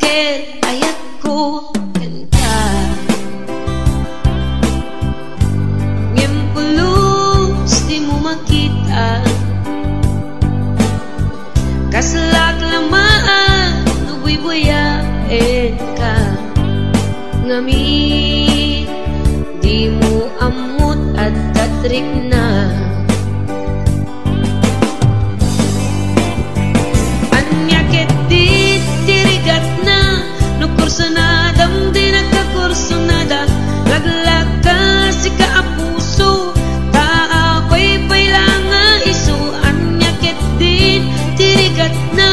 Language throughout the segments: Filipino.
ket ayat ko kanta ngem pulus di mo makita kaslak lamaan nubuy-buyain ka ngami di mo amot at tatrik na anyakit di tirigat na nukurso na dam di nagkakurso na da laglag ka si kaapuso taakoy pailanga iso anyakit di tirigat na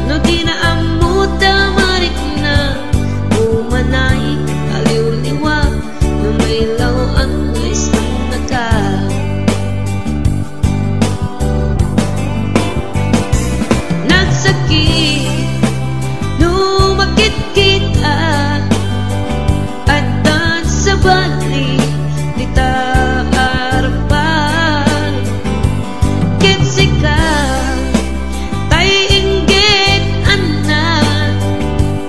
no di na amot damarik na umanay aliw-liwa no may lawan na isang naka nagsakit no makit kita at dan sa bali di taarpan kitsika tay inggit anak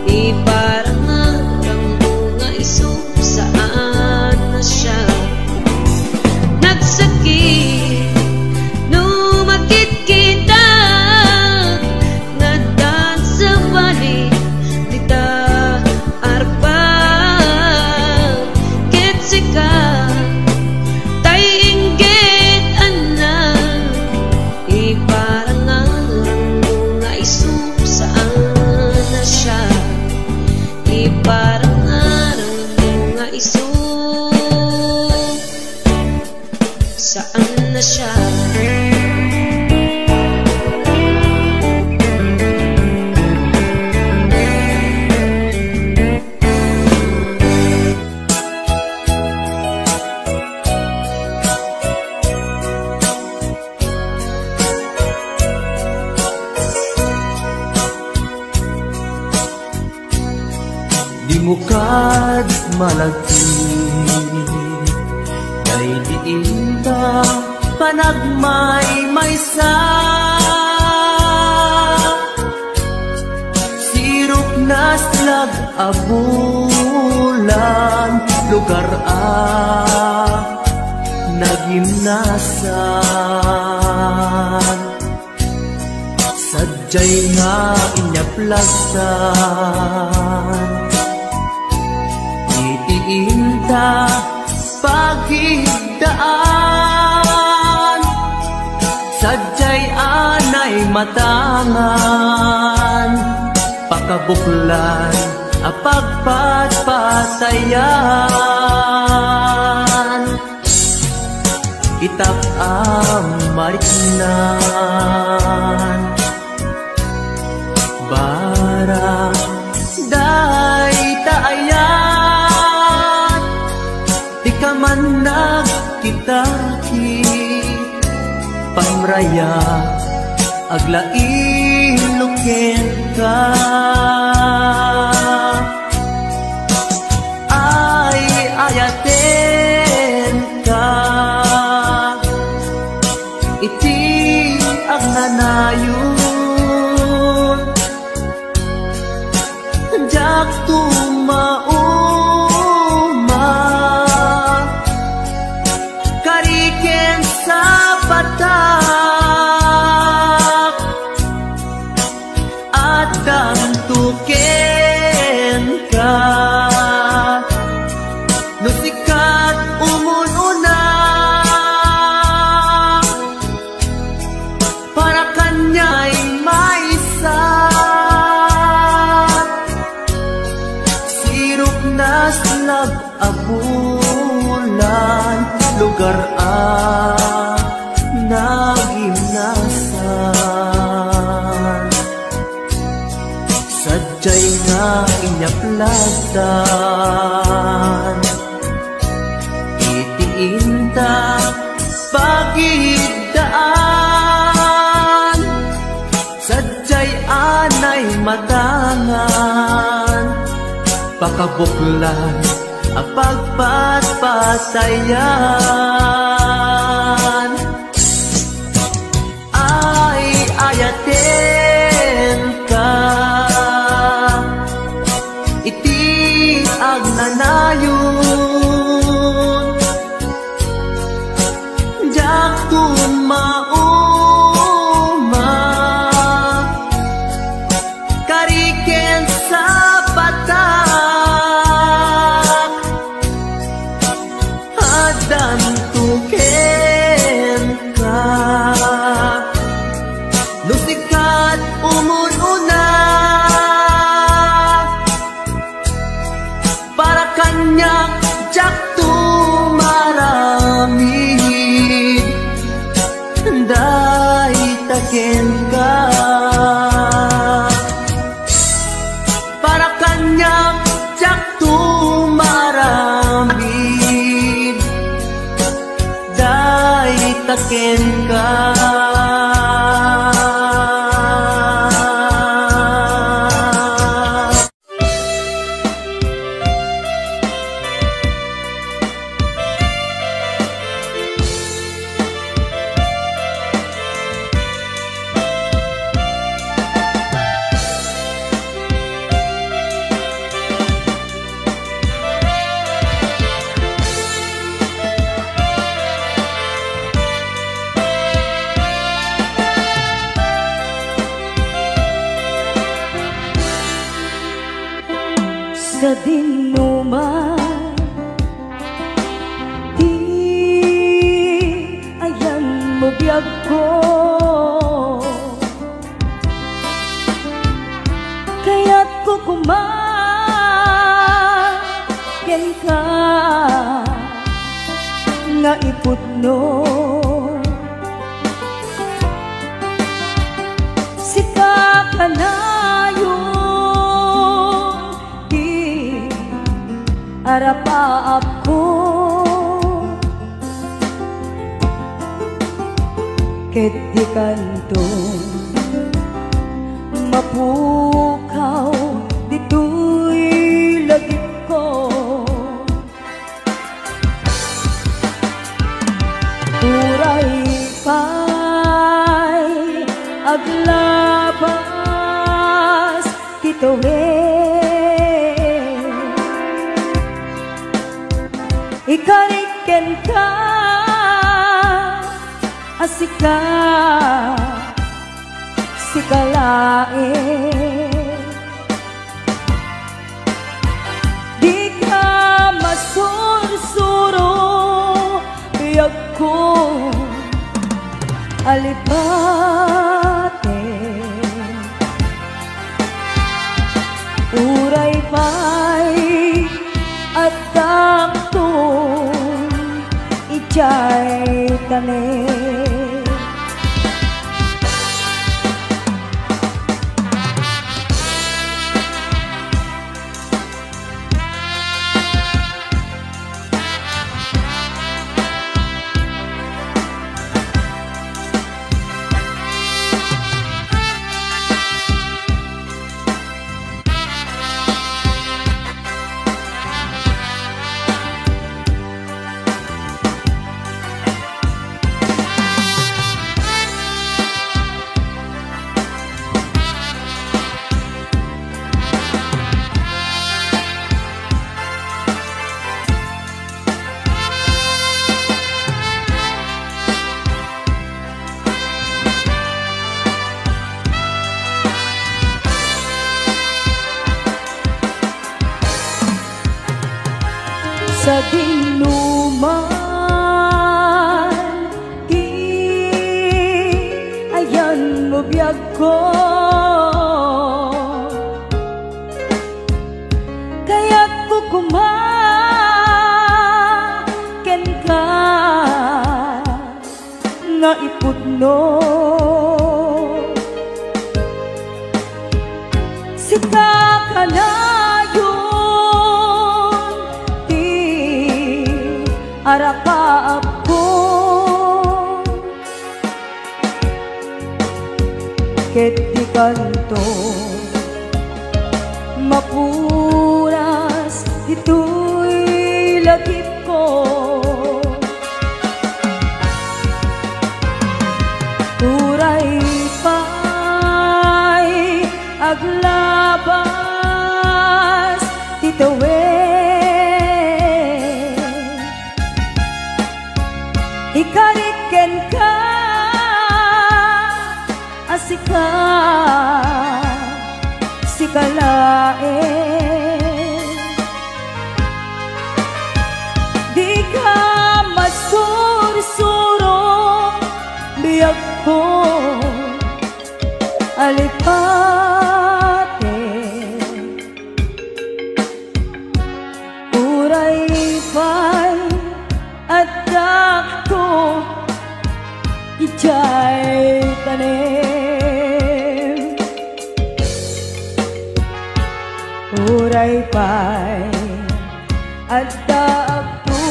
iparang arang mga iso saan na siya nagsakit no makit kita nga dan sa bali di taarpan kitsika tay inggit anak iparang arang mga iso saan na siya iparang arang mga iso saan na siya di mo kad malagti kay diin ta panagmay-maysa sirok na slag abulan lugar nagimnasan sadyay nga inyaplagsan itiinta paghigdaan sadyay anay matangan pakabuklan apagpatpatayan itap mariknan barang day taayat di ka man nagkitaki pamraya aglain luken ka ay ayaten ka iti agnanayon jak tumauma kariken sa patak at damtuken ka nusikat umununa para kanya'y maisa sirok na slag abulan lugar nagimnasan sadyay nga inyaplagdan itiinta paghigdaan sadyay anay matangan pakabuklan apagpatpatayan ay ayaten ka ken ka. Sa dinuman, di ayan mo biyag ko, kaya't kukumaken ka nga ipudno. Sika ka na arapaap ko, ket di kanto mapukaw dito'y lagip ko. Uray pa'y aglabas kitawe, ikariken ka asika sikalae, di ka masursuro biyag ko alipate. Uray pa'y at ijay tane. Sa dinuman, di ayan mo biyag ko, kaya't kukumaken ka nga ipudno. Sika ka na arapaap ko, ket di kanto mapuras ito'y lagip ko. Uray pa'y aglabas titawe, ikariken ka asika sikalae, di ka masursuro biyag ko alipate. Uray pa'y adak ko ijay tanem. Uray pa'y adak ko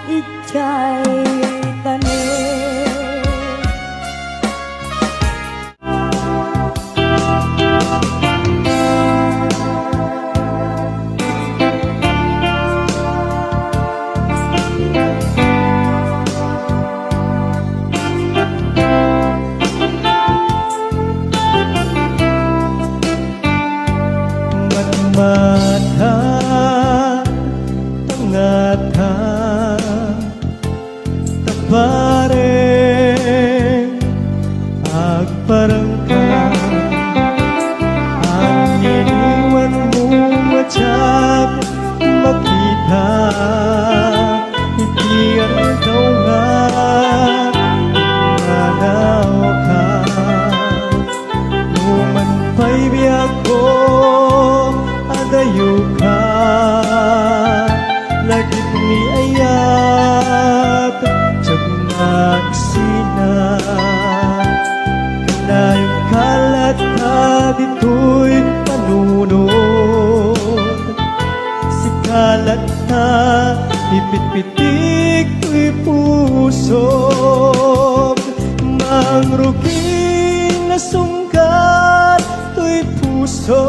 ijay tanem. mata tangata tapareng agparangka ang iniwan mo matiyag makita ipiyan daw nga manaw ka numan pa'y biyak ko adayo ka lagit ni ayat tiyag magsina kanayong kalat ka dito'y panunod si kalat na ipitpitik to'y puso mangrugi na sungkat to'y puso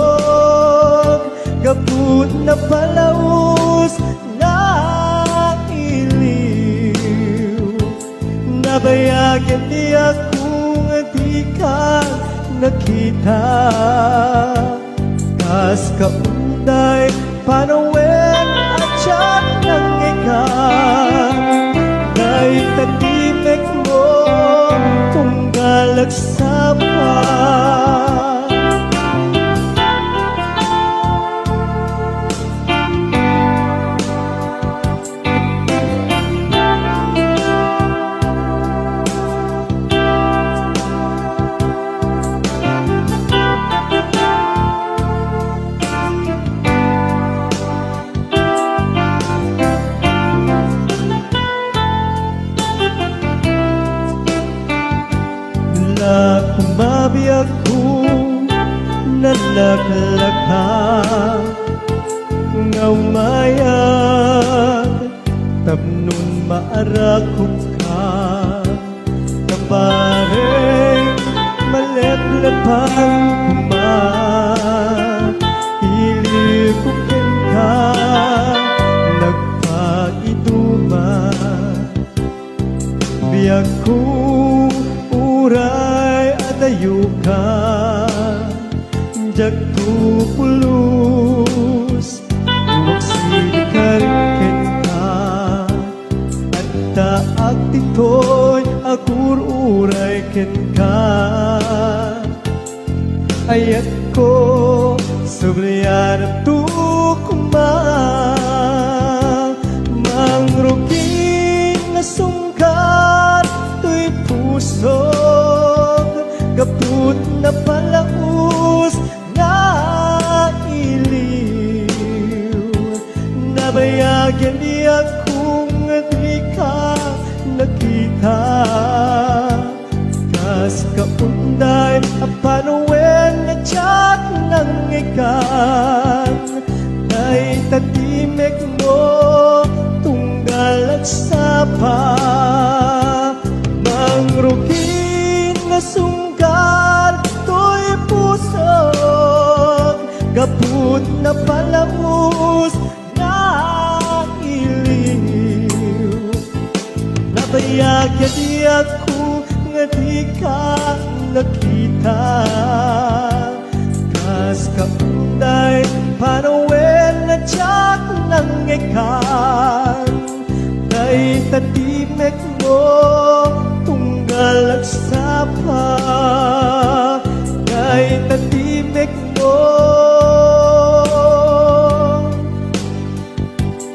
gapud na palaos na iliw nabayagan di akong di ka nakita kas kaunday panawen at siyak ng ikan na'y tatimek mo tunggalag sa kumabiyag ko nalaglaka nga umayag tapnon maarakot ka kapareng maleplepang ilikukin ka nagpaiduma biyag ko uray adayo ka jagto pulus magsilikarken ka at taag dito'y agur uray ken ka ayat ko sabriyan tukma mangrugi na sungkat to'y puso gapud na palaos na iliw nabayagan di akong di ka nakita kas kaunday apanawen na tiyak ng ikan na'y tatimek mo tunggal at sapa mangrugi na sunggal to'y pusog gapud na palaos na iliw nabayagan di ako nga di ka nakita kas kaunday panawen na tiyak ng ikan na'y tatimek mo tunggal at sapa na'y tatimek mo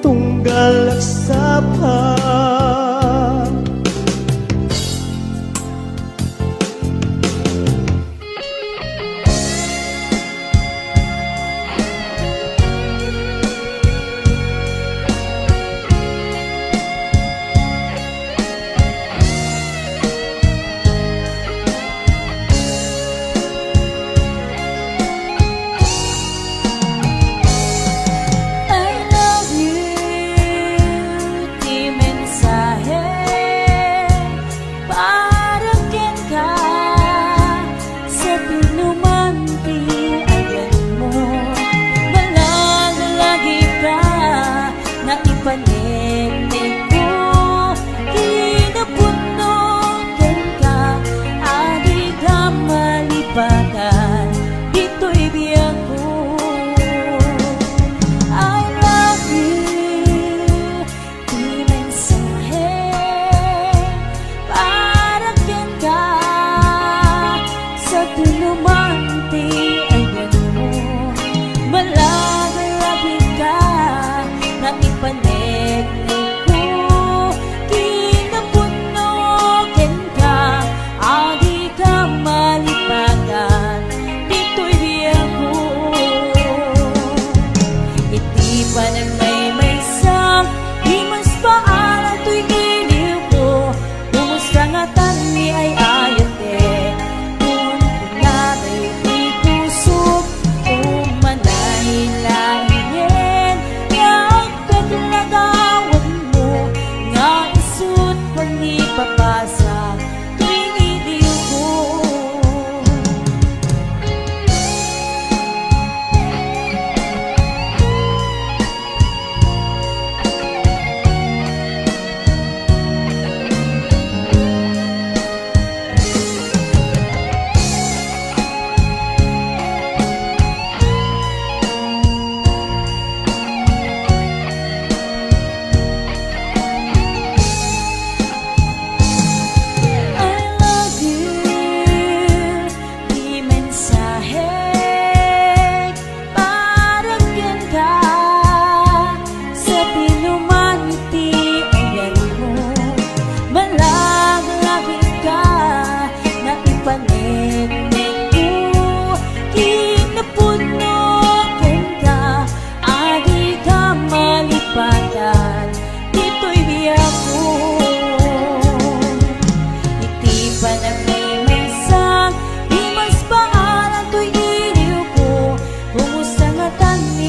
tunggal at sapa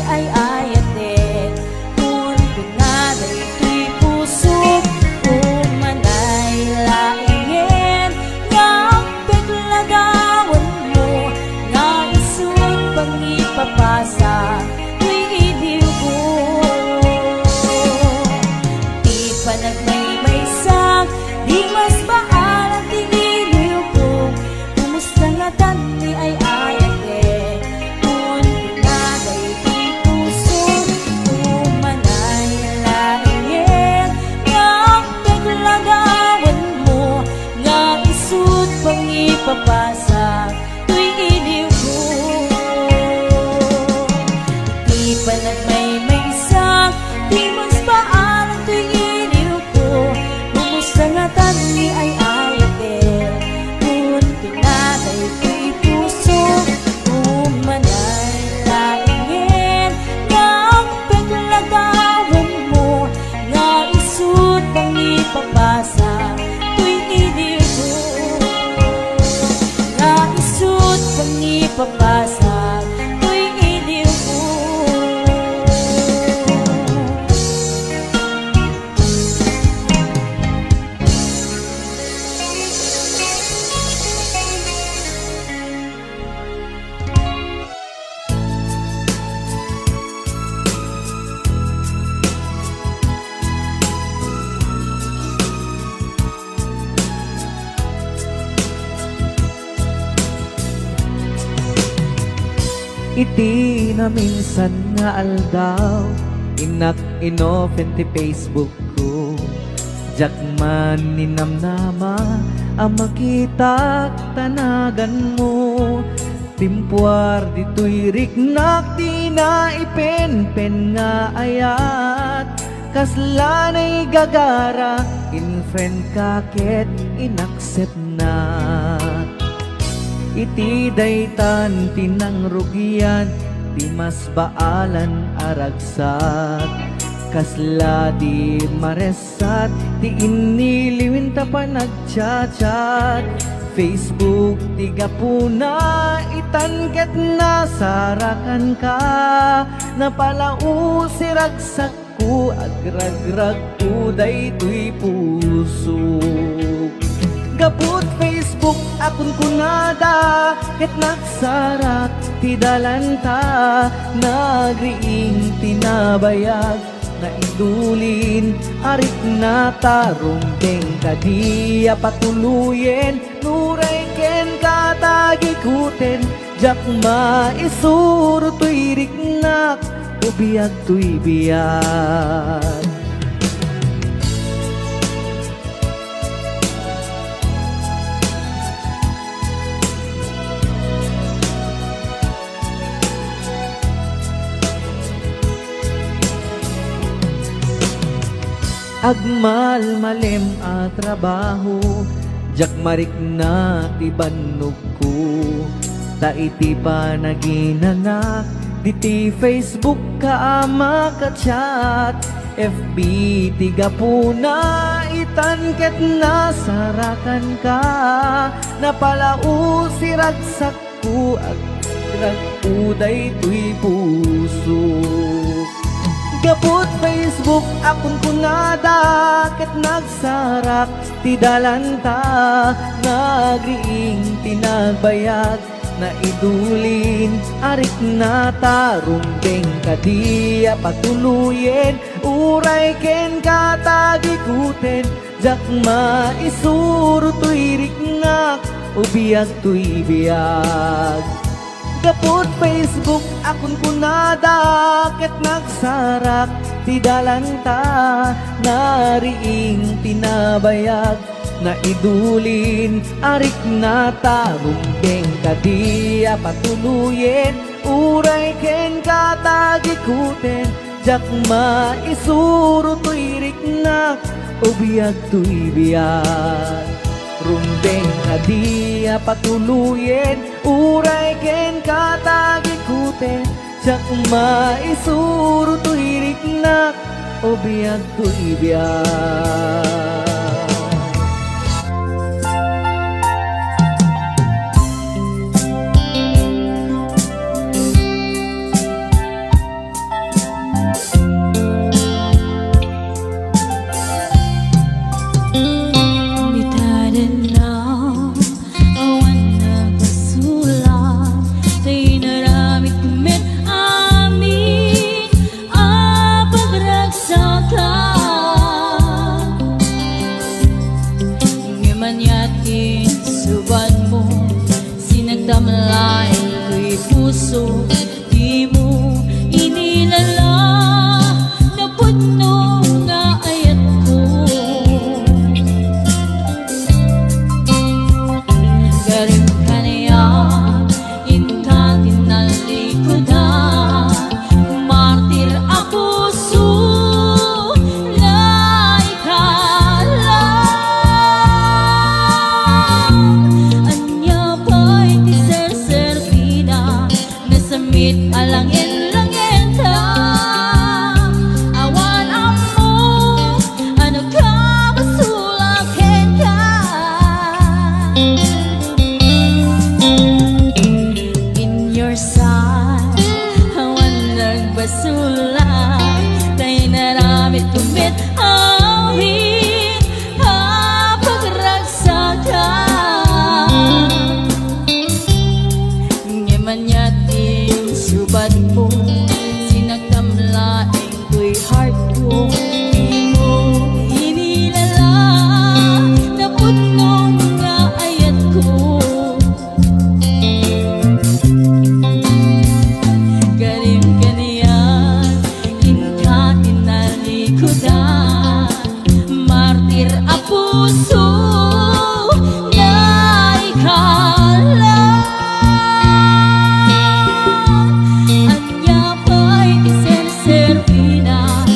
ay ayate kun pinaday tuy pusok umanay laingen nga peglagawan mo nga isut pangipapasa tuy idiw ko di pa nagmaymaysak di mas baalang ti iliw ko kumusta nga tanti ay ayate kun pinaday ti pusok umanay laingen nga peglagawan mo nga isut pangipapasa tuy iliw ko di pa nagmaymaysak di mas baalang tuy iliw ko kumusta nga tanti ay ayate kun pinaday ti pusok umanay laingen nga peglagawan mo nga isut pangipapasa tuy iliw ko nga isut pangipapasa tuy iliw ko. Iti na minsan nga aldaw inak inopen ti Facebook ko jak man ninamnama ang makitak tanagan mo timpuar dito'y riknak di na ipenpen nga ayat kaslanay gagara in friend kaket inaccept na iti daytan tinang rugian di mas baalan aragsat kasla di maresat ti iniliwin ta pa nagchat-chat Facebook tiga puna itanket na sarakan ka napalau siragsak ko agragrag ko daytoy puso gaput Facebook akun kunada ket nagsarak ti dalanta nagriing tinabayag na idulin arik na tarumbeng kadiya patuluyen nuray ken katagikuten jak maisuro tuy riknak ubiyag tuy biyag agmal malem a trabaho jak marik na ti bannog ko ta iti pa naginanak diti Facebook ka ama ka chat FB tiga puna itanket na sarakan ka napalau siragsak ko agrag uday tuy puso gaput Facebook akun kunada ket nagsarak ti dalanta nagriing tinagbayag na idulin arik na tarumbeng kadiya patuluyen uray ken katagikuten jak maisuro tuy riknak ubiyag tuy biyag gaput Facebook akun kunada ket nagsarak ti dalanta nariing tinabayag na idulin arik na tarumbeng kadiya patuluyen uray ken katagikuten jak maisuro tuy riknak ubiyag tuy biyag rumbeng kadiya patuluyen uray ken katagikuten jak maisuro tuy riknak ubiyag tuy biyag. sulat Tay naramit kumit awit pagragsakan Ngamanyating subat mo sinagtamlaing ko'y heart ko Di mo inilala naputnong nga ayat ko Karim kaniyan inka inalikudan Martir a puso na ikalan Anya pa'y iserservina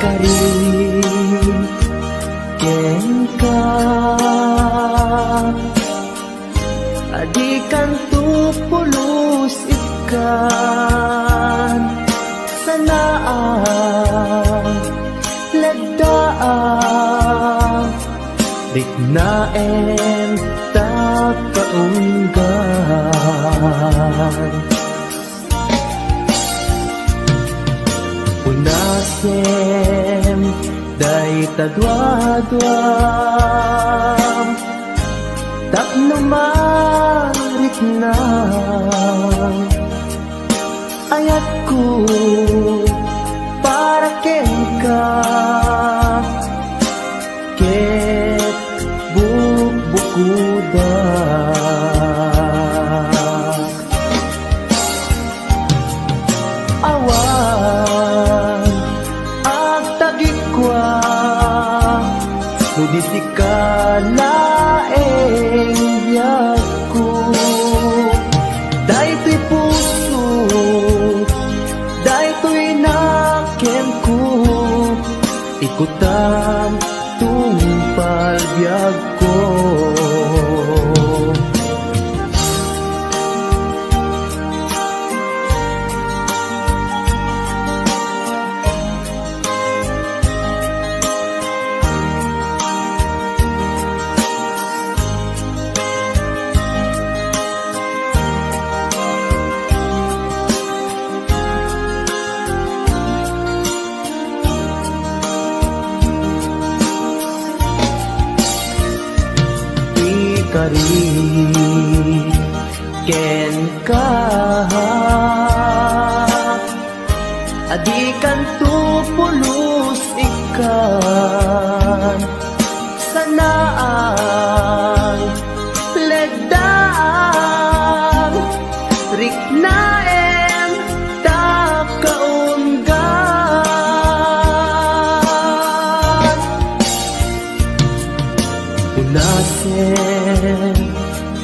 kari ken ka adikan tu pulos ikan sanaan lagdaan riknaen ta kaunggan unasem day tadwa-dwam tapno mariknang ayat ko para ken ka ket bukuda awan ang tagikwa nudisi ka laeng biyaku daytoy puso daytoy nakem ko ikutan tungpal biyag ko kari ken ka adikan tu pulos ikan sanaan legdaan riknaen ta kaunggan unasen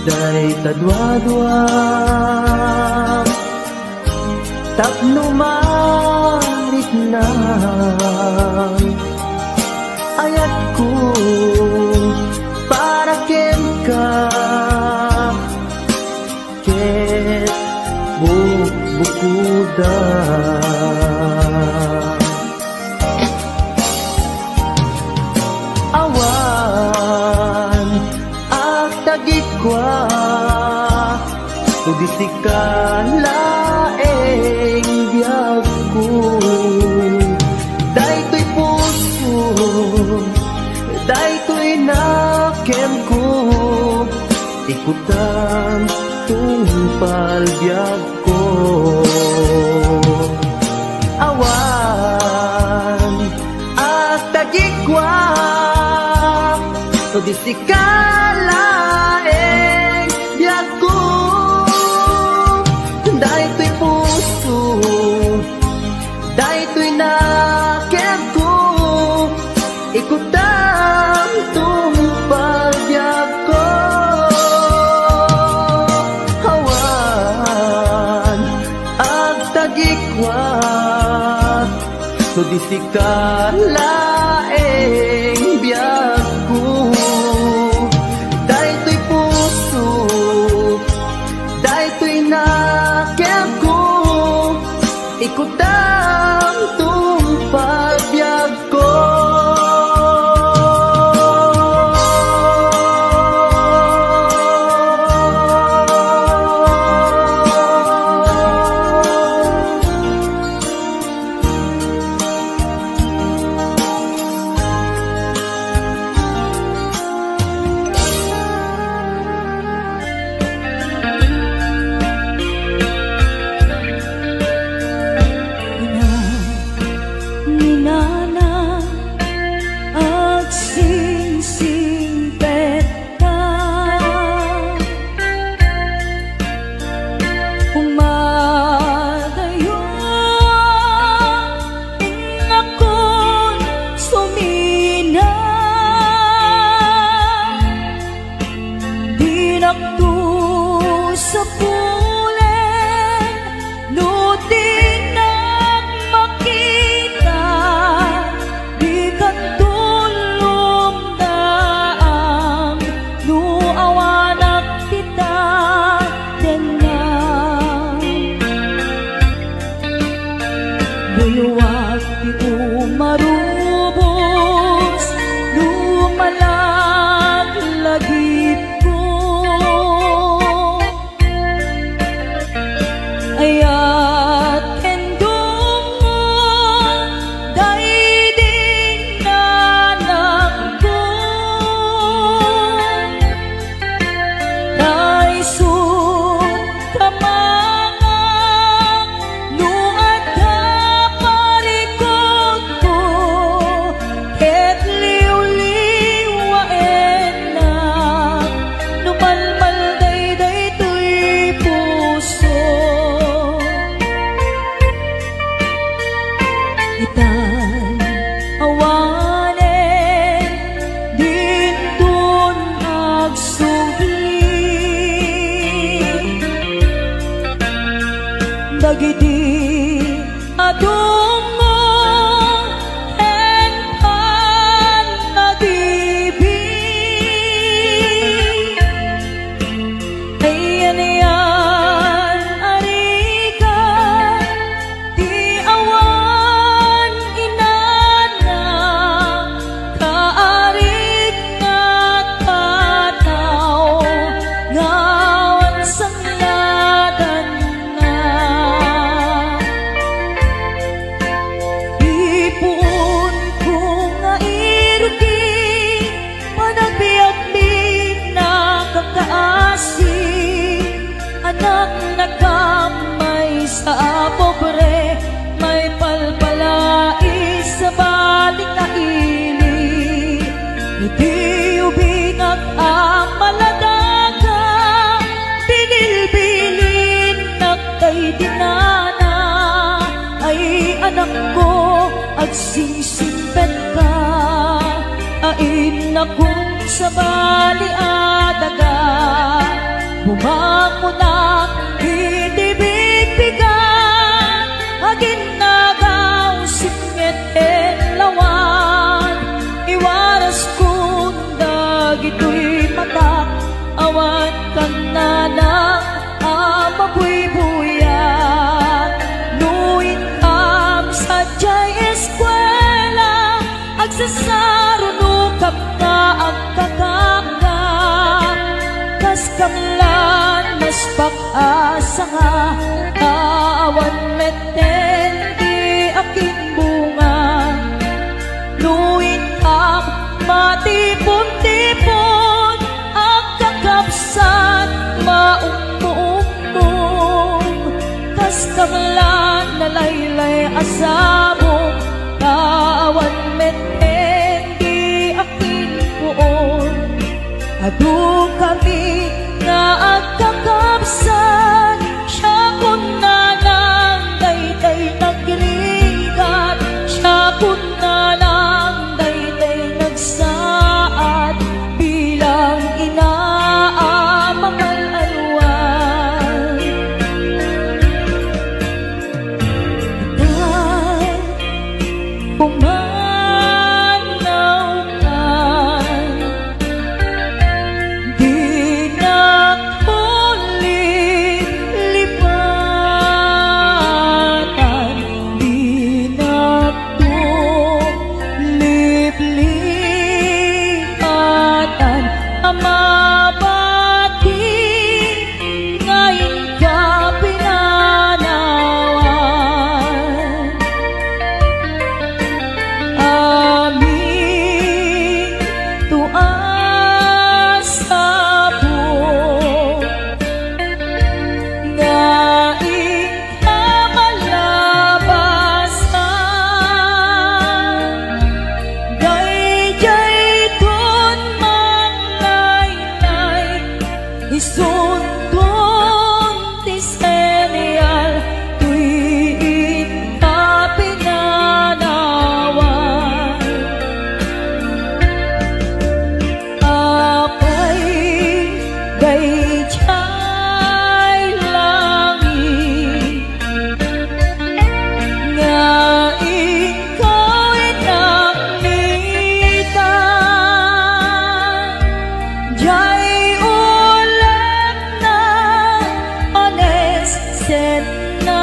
day tadwa-dwam tapno mariknang ayat ko para ken ka ket bukuda awan ang tagikwa nudisi ka laeng biyag ko daytoy puso daytoy nakem ko ikutan tungpal biyag ko awan at tagikwa nudisi ka laeng biyag ko daytoy puso daytoy nakem ko ikutan tungpal biyag ko awan ag tagikwa nudisi ka laeng biyag ko daytoy puso daytoy nakem ko ikutan tungpal biyag ko dagiti adung mo ken pan nag-ibig. Ayan yan arikan di awan inana kaarik nga kataw ngawan sangladan na. Ipon ko nga irudi panagbiagbi na kakaasi anak nakamay sa pobre may palpalai sa balik na ili. Iti ubingag ang maladaga binilbilin nagkay dinana. Ay anak ko agsingsimpet ka ain akong sa bali adaga bumako na itibigbigan agin nagaw singit en lawan iwaras kong dagito'y mata awan kan na lang amabuybuyan nuit am sa jay eskwela agsasarunukap na ang kakanggan kas kamlan mas pag-asa nga awan meten di aking bunga nuit am matipon-tipon ang kakapsan maumong kas kamlan nalaylay asabong kawan meten di aking puon adu kami nga agkakapsan siya kun na lang dayday nagligat siya kun na lang dayday nagsaad bilang inaamang alwan. Dahil pumanaw ka di nakulip-lipatan di natulip-lipatan amabati ngayon ka pinanawan. Amin tuas sabong ngaing kamalabasan dayjay tun manglaylay isuntun ti senyal tuwing ka pinanawan. Apay dayjay langit nga ikaw inakmitan jay ulit na ones set na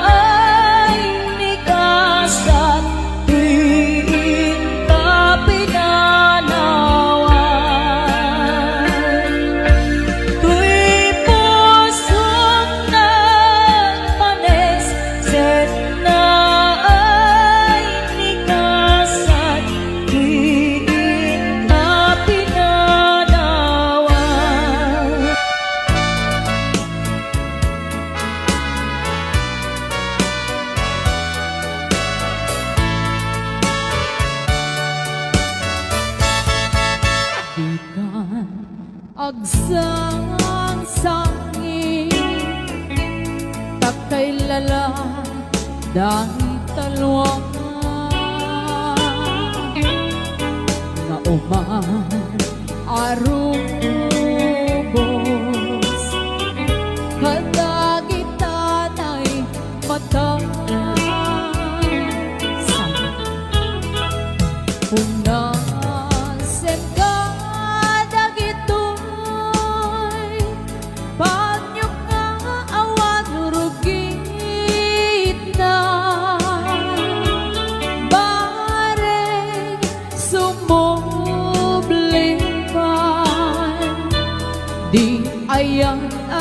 ay nikasat tuwing ka pinanawan. Tuy pusong na ones set na ay nikasat tuwing ka pinanawan. Bikan agsang-sangi takay lala dahil talwang nga uman arubos kadagita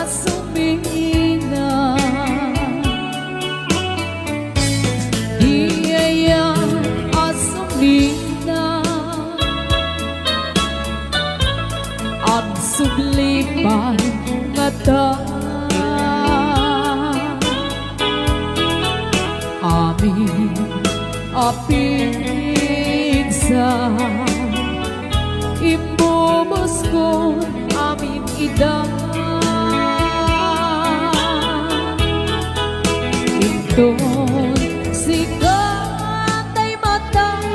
asumina Iyayan asumina Agsublipan ngata Amin apigsa Imbubos ko amin ida Inton sigatay matay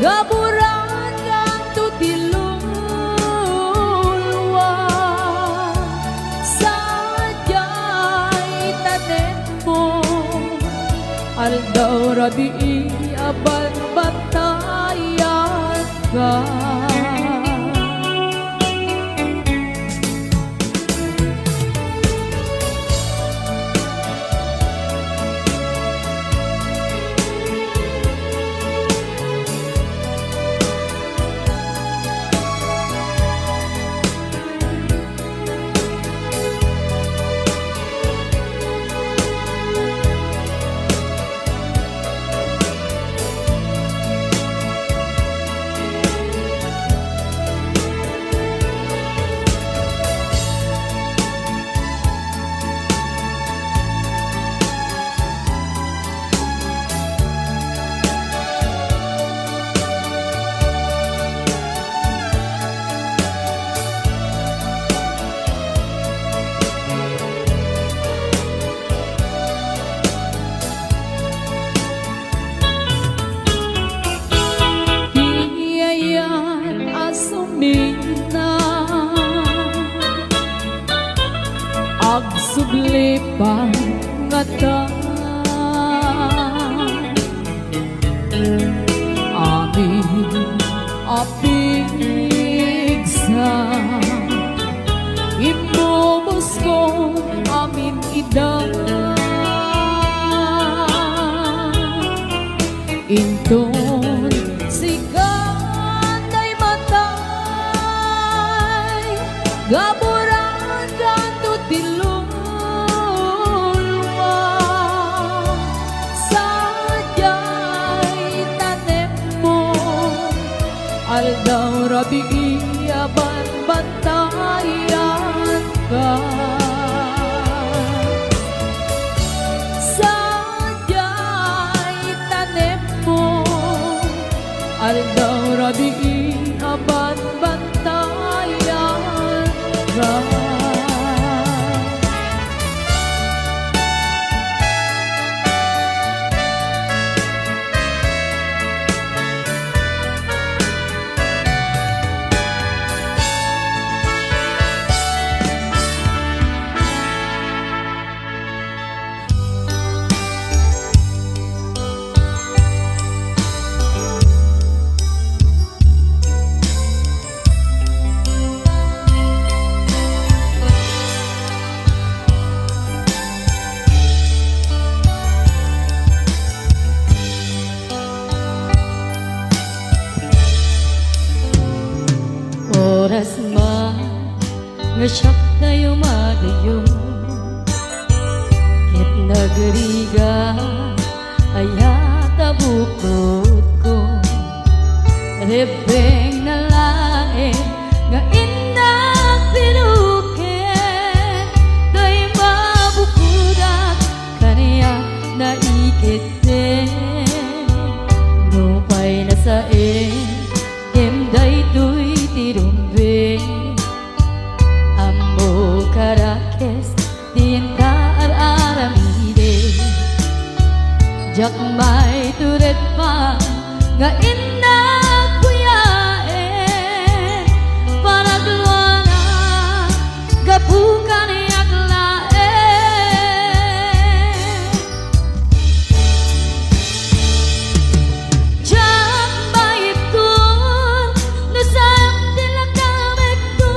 Gaburan kang tutilulwa Sadyay tanin mo Aldaw rabi aban batayan ka Agsublipan ngata Amin apigsa Imbubos ko amin ida Inton sigatay matay Gaburan kang tutilulwa Sadyay tanim mo Aldaw rabi aban batayan ka Sadyay tanim mo Aldaw rabi aban batayan ka Oras man nga siyak tayo madayo Ket nagriga ayata bukod ko Rebeng na lae nga inang pinuket Day mabukudak kaniya na ikite Nupay na sae Emday tuy tirumbe Ammo karakes tinta ar-aramide Jak may turet pa nga inna kuyae Panagluana gapukan yaklae Jak may tur nasayang tilakamit ko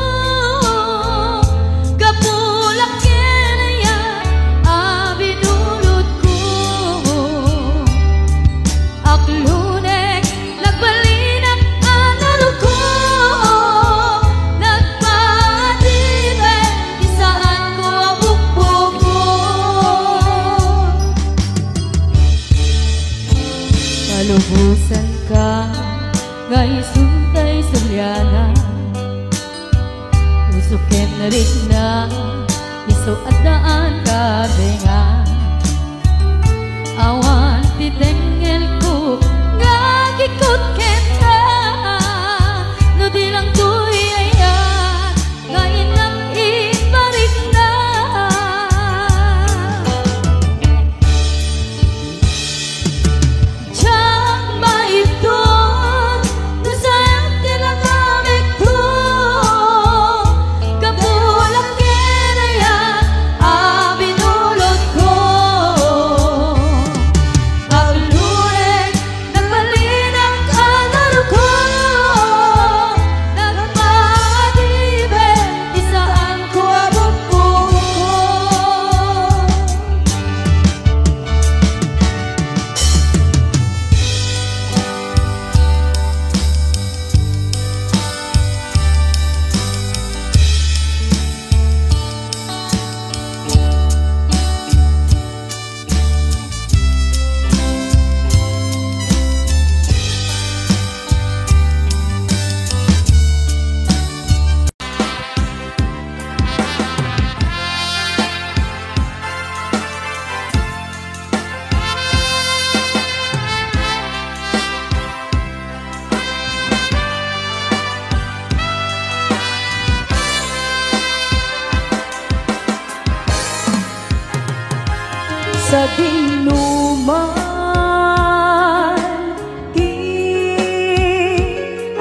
Kapulak kinaya abinulot ko Aklunek suken rin na iso at daan kadenga awan titengel ko ngagikot kena no di lang tuy ayan ngayon lang ibarik na Diyak maitun no sayang tinagamit ko kapulang kinaya abinulot ko Aglunek nagbalinang kalaro ko nagmadiben isaan ko abot ko sa dinuman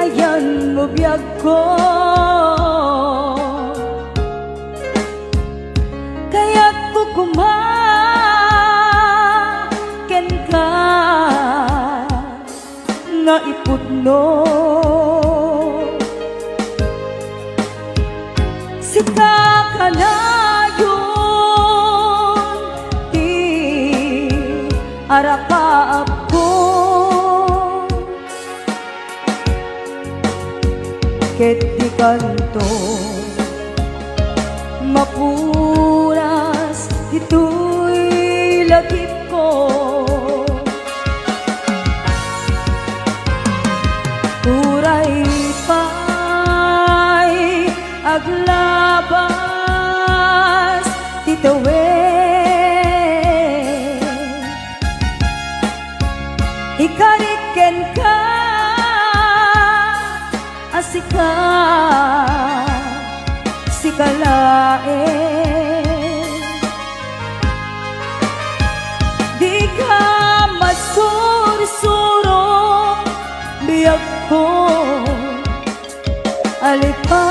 ayan mo biyag ko kaya't kukumaken ka nga iputno sika kalayon arakaap ko ket di kanto mapuras ito'y lagip ko uray pa'y aglabas titawe ikariken ka asika sikalae di ka masursuro biyag ko alipate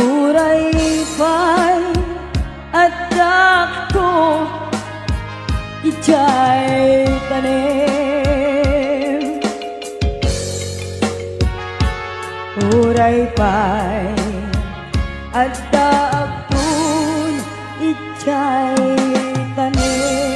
uray pa'y adak ko ijay tanim uray pa'y adak ko ijay tanim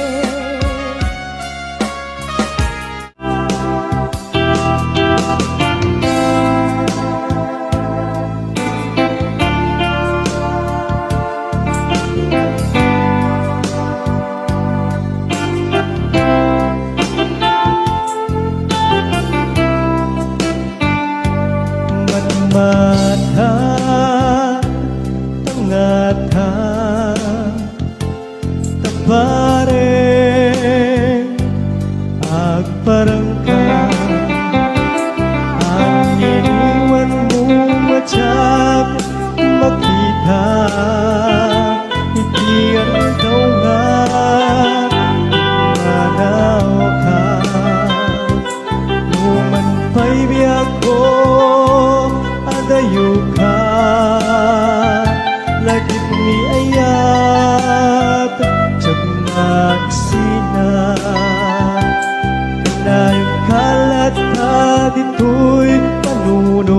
mata tangata tabareng agparangka ang iniwan mo matyak makita ikian daw nga manaw ka numan pa'y biyak ko adayo ka lagi ni ayat tiyag magsina kanayong kalat ka dito'y panunod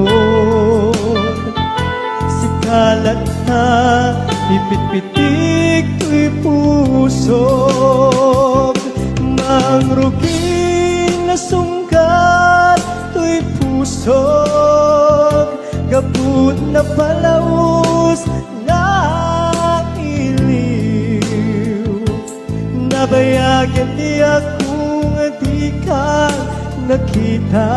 si kalat na ipit-pitik to'y pusog mangruging na sungkat to'y pusog gabut na palaus na iliw nabayagan di akong di ka nakita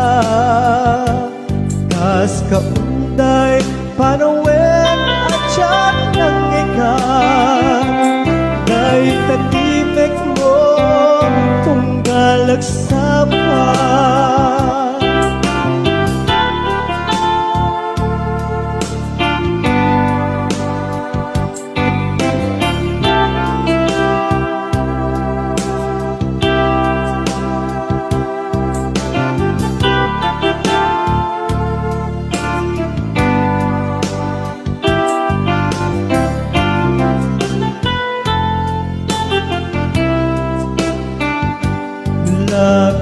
kas kaunday panawen at siyan ng ikan Day tatimek mo tunggalag sa pan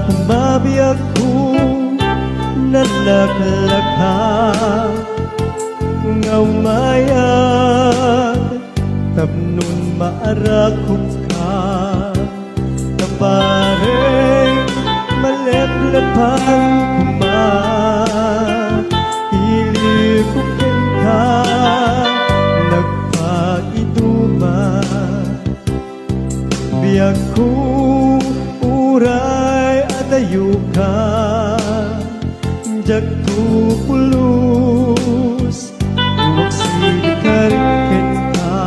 Kumabiyag ko nalaklaka ngaumayag tapnon maarakop ka kabareng maleplepang kuma ilikukin ka nagpagiduma biyag ko uray adayo ka jagto pulus magsilikarken ka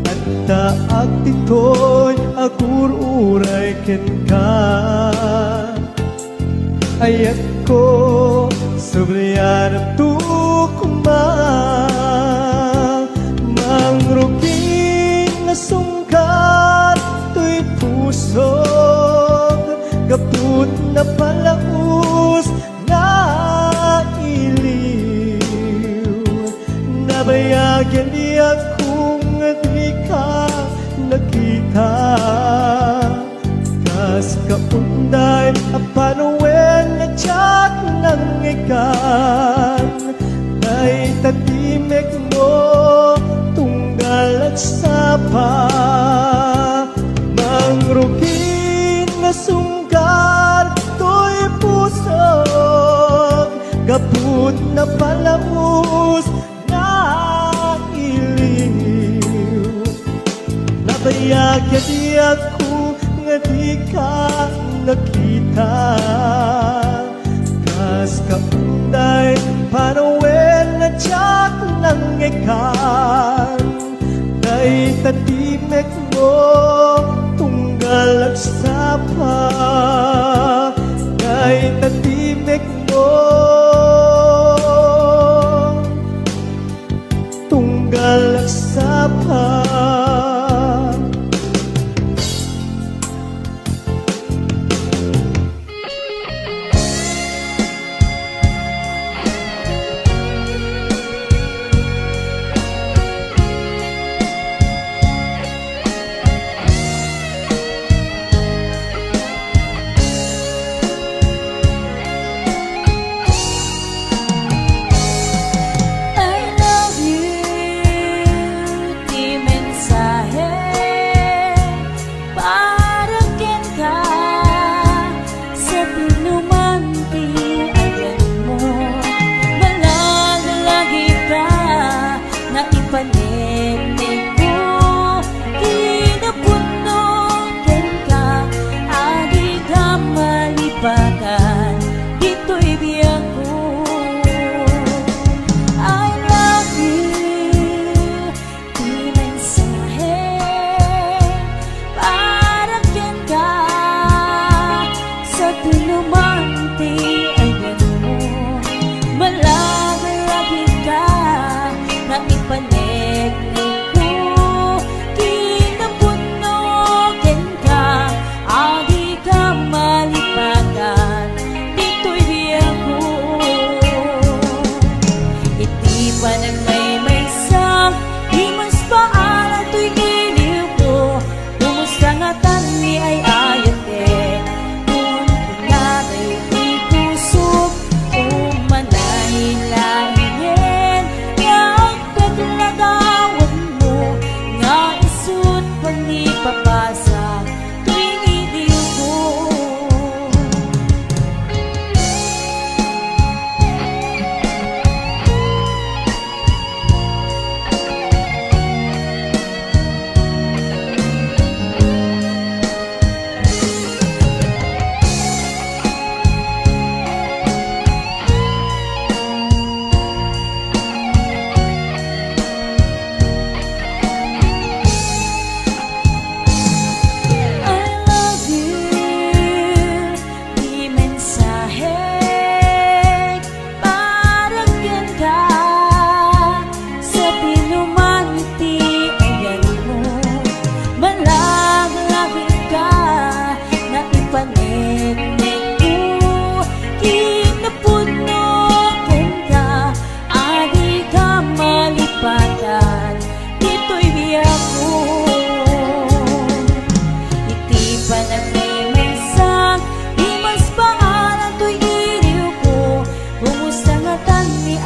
at taag titoy agur uray ken ka ayat ko sabriyan at tukuma mangruking na sungkat to'y pusog gaput na palaus na iliw nabayagyan di akong di ka nakita kas kaunday apanawen na tiyat ng ikan ay tatimek mo tunggal at sapa mangrukin na sunggal to'y pusog gaput na palaus na iliw nabayagyan di ako nga di ka nakita kas kaunday panawen na tiyat ng ikan ay tatimek mo tunggal at sapa ay tatimek mo tunggal at sapa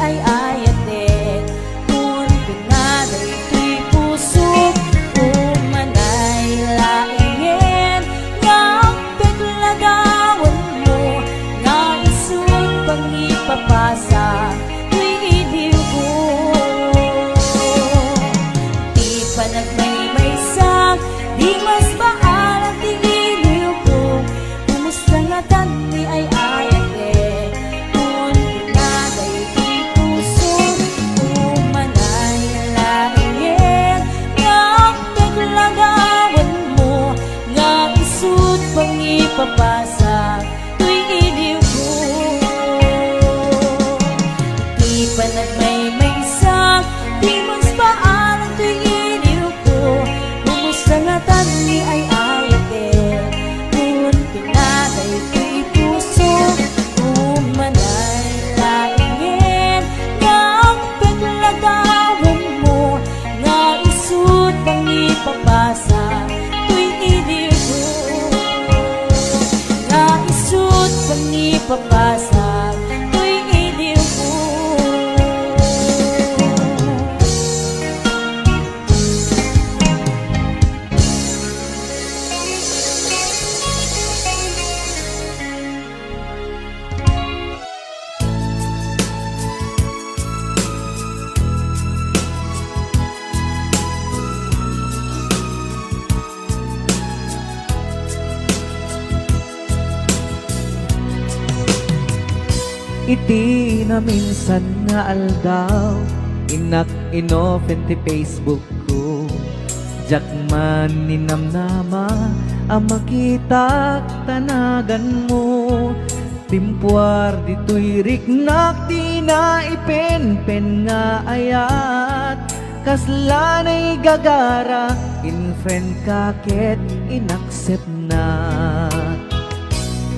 ay ayaten kun pinaday tuy pusok umanay laingen nga peglagawan mo nga isut pangipapasa tuy iliw ko di pa nagmaymaysak di mas baalang di iliw ko kumusta nga tanti ay ayaten kun pinaday di pusok umanay laingen nga peglagawan mo nga isut pangipapasa tuy iliw ko di pa nagmaymaysak di mas paalang tuy iliw ko kumusta nga tanti ay ayaten kun pinaday tuy pusok umanay laingen nga peglagawan mo nga isut pangipapasa tuy iliw ko nga isut pangipapasa tuy iliw ko. Iti na minsan nga aldaw inak inopen ti Facebook ko jakman ninamnama ang makita tanagan mo timpuar dito'y riknak di na ipenpen nga ayat kaslanay gagara in friend kaket inaccept na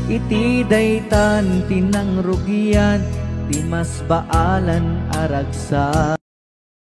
iti daytan tinang rugian di mas baalan aragsa